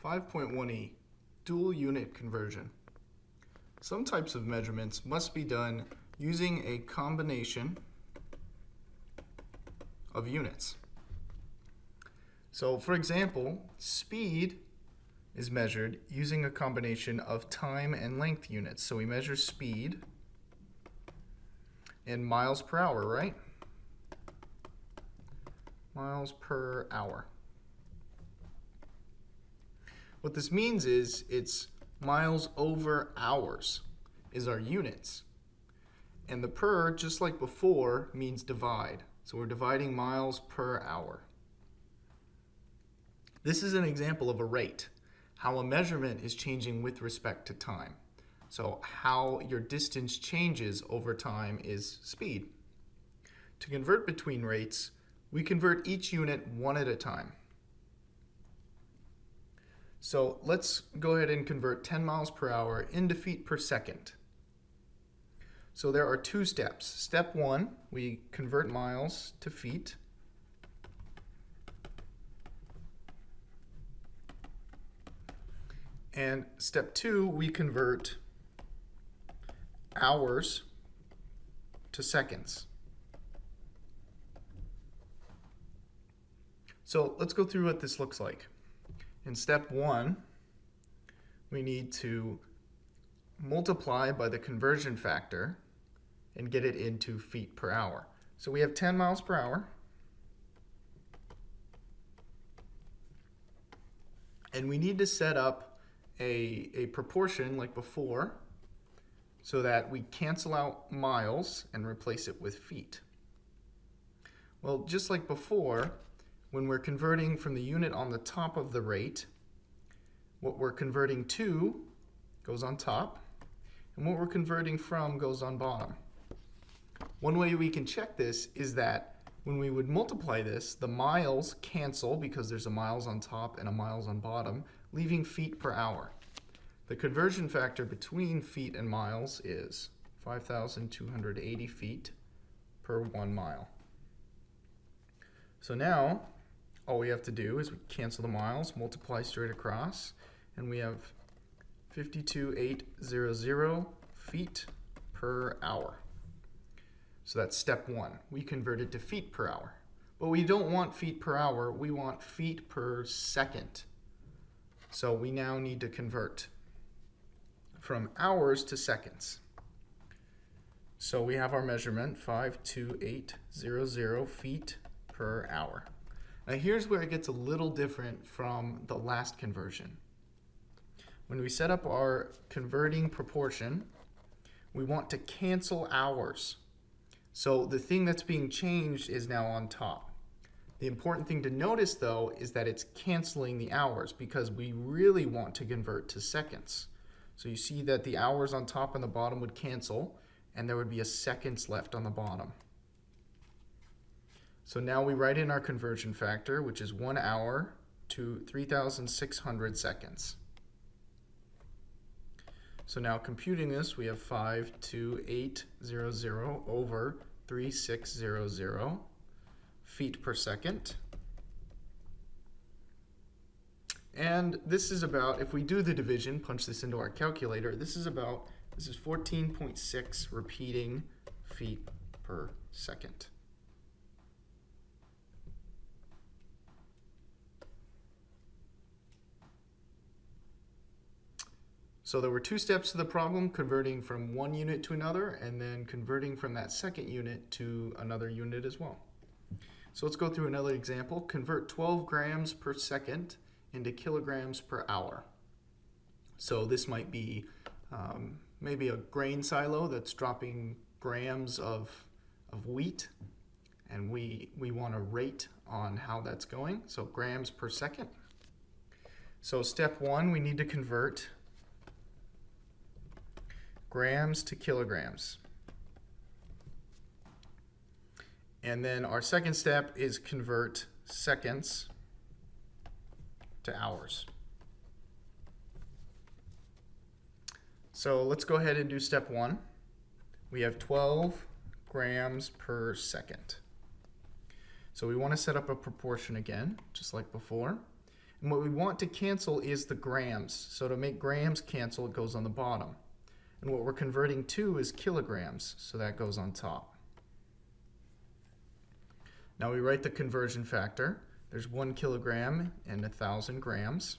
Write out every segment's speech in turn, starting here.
5.1e, dual unit conversion. Some types of measurements must be done using a combination of units. So for example, speed is measured using a combination of time and length units. So we measure speed in miles per hour, right? Miles per hour. What this means is it's miles over hours is our units. And the per, just like before, means divide. So we're dividing miles per hour. This is an example of a rate, how a measurement is changing with respect to time. So how your distance changes over time is speed. To convert between rates, we convert each unit one at a time. So let's go ahead and convert 10 miles per hour into feet per second. So there are two steps. Step one, we convert miles to feet. And step two, we convert hours to seconds. So let's go through what this looks like. In step one, we need to multiply by the conversion factor and get it into feet per hour. So we have 10 miles per hour. And we need to set up a proportion like before so that we cancel out miles and replace it with feet. Well, just like before, when we're converting from the unit on the top of the rate, what we're converting to goes on top, and what we're converting from goes on bottom. One way we can check this is that when we would multiply this, the miles cancel because there's a miles on top and a miles on bottom, leaving feet per hour. The conversion factor between feet and miles is 5,280 feet per 1 mile. So now, all we have to do is we cancel the miles, multiply straight across, and we have 52,800 feet per hour. So that's step one. We convert it to feet per hour. But we don't want feet per hour, we want feet per second. So we now need to convert from hours to seconds. So we have our measurement, 52800 feet per hour. Now here's where it gets a little different from the last conversion. When we set up our converting proportion, we want to cancel hours. So the thing that's being changed is now on top. The important thing to notice though is that it's canceling the hours because we really want to convert to seconds. So you see that the hours on top and the bottom would cancel and there would be a seconds left on the bottom. So now we write in our conversion factor, which is 1 hour to 3,600 seconds. So now computing this, we have 52800 over 3600 feet per second. And this is about, if we do the division, punch this into our calculator, this is 14.6 repeating feet per second. So there were two steps to the problem, converting from one unit to another and then converting from that second unit to another unit as well. So let's go through another example. Convert 12 grams per second into kilograms per hour. So this might be maybe a grain silo that's dropping grams of wheat, and we want a rate on how that's going. So grams per second. So step one, we need to convert grams to kilograms. And then our second step is convert seconds to hours. So let's go ahead and do step one. We have 12 grams per second. So we want to set up a proportion again, just like before. And what we want to cancel is the grams. So to make grams cancel, it goes on the bottom. And what we're converting to is kilograms, so that goes on top. Now we write the conversion factor. There's 1 kilogram and 1,000 grams.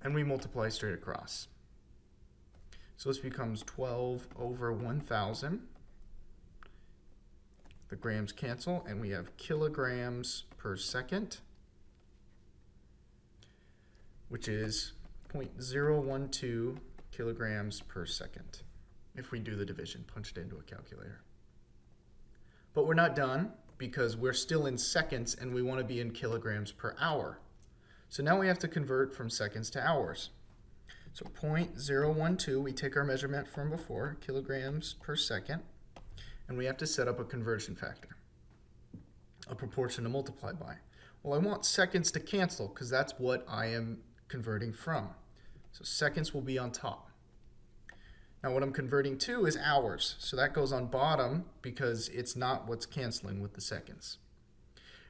And we multiply straight across. So this becomes 12 over 1,000. The grams cancel, and we have kilograms per second, which is 0.012 kilograms per second. If we do the division, punch it into a calculator. But we're not done, because we're still in seconds and we want to be in kilograms per hour. So now we have to convert from seconds to hours. So 0.012, we take our measurement from before, kilograms per second, and we have to set up a conversion factor, a proportion to multiply by. Well, I want seconds to cancel because that's what I am converting from. So seconds will be on top. Now what I'm converting to is hours, so that goes on bottom because it's not what's canceling with the seconds.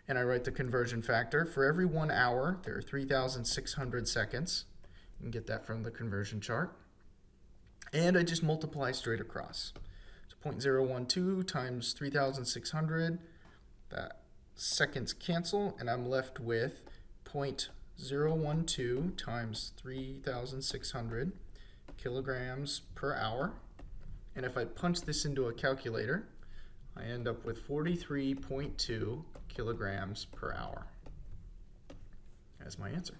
And I write the conversion factor. For every 1 hour, there are 3,600 seconds. You can get that from the conversion chart. And I just multiply straight across. So 0.012 times 3,600, that seconds cancel, and I'm left with 0.012 times 3,600 kilograms per hour. And if I punch this into a calculator, I end up with 43.2 kilograms per hour as my answer.